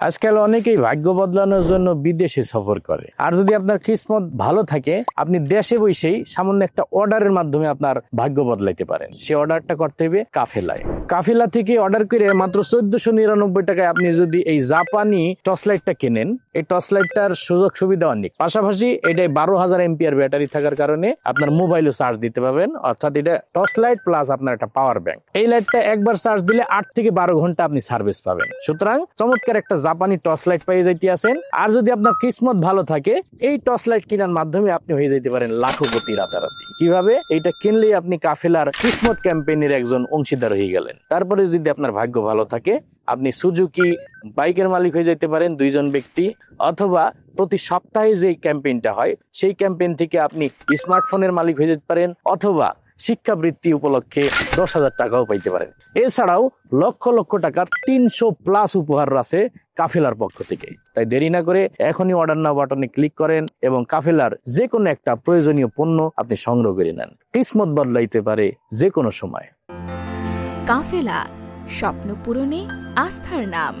আজকাল অনেকেই ভাগ্য বদলানোর জন্য বিদেশে সফর করে। আর যদি আপনার কিসমত ভালো থাকে, আপনি দেশে বসেই সামান্য একটা অর্ডারের মাধ্যমে আপনার ভাগ্য বদলাইতে পারেন। সে অর্ডারটা করতে হবে কাফেলায়। কাফেলা থেকে অর্ডার করে মাত্র 1499 টাকায় আপনি যদি এই জাপানি টর্চ লাইটটা কেনেন, এই টর্চ লাইটটার সুযোগ সুবিধা অনেক। পাশাপাশি এটাই 12,000 এমপিআর ব্যাটারি থাকার কারণে আপনার মোবাইলও চার্জ দিতে পারবেন। অর্থাৎ এটা টর্চ লাইট প্লাস আপনার একটা পাওয়ার ব্যাংক। এই লাইটটা একবার চার্জ দিলে 8 থেকে 12 ঘন্টা আপনি সার্ভিস পাবেন। সুতরাং চমৎকার একটা জাপানি টর্চ লাইট পেয়ে যাইতে আছেন। আর যদি আপনার কিসমত ভালো থাকে, এই টর্চ লাইট কেনার মাধ্যমে আপনি হয়ে যেতে পারেন লাখপতি রাতারাতি। কিভাবে? এইটা কিনলেই আপনি কাফেলার কিসমত ক্যাম্পেইনের একজন অংশীদার হয়ে গেলেন। তারপরে যদি আপনার ভাগ্য ভালো থাকে, আপনি সুজুকি বাইকের মালিক হয়ে যেতে পারেন 2 জন ব্যক্তি, অথবা প্রতি সপ্তাহে যে ক্যাম্পেইনটা হয় সেই ক্যাম্পেইন থেকে আপনি স্মার্টফোনের মালিক হয়ে যেতে পারেন, অথবা শিক্ষাবৃত্তি উপলক্ষে 10,000 টাকাও পাইতে পারেন। এছাড়াও লক্ষ লক্ষ টাকার 300+ উপহার আছে কাফেলার পক্ষ থেকে। তাই দেরি না করে এখনই অর্ডার নাও বাটনে ক্লিক করেন এবং কাফেলার যে কোনো একটা প্রয়োজনীয় পণ্য আপনি সংগ্রহ করে নেন। কিসমত বদলাইতে পারে যে কোনো সময়। কাফেলা, স্বপ্ন পূরণে আস্থার নাম।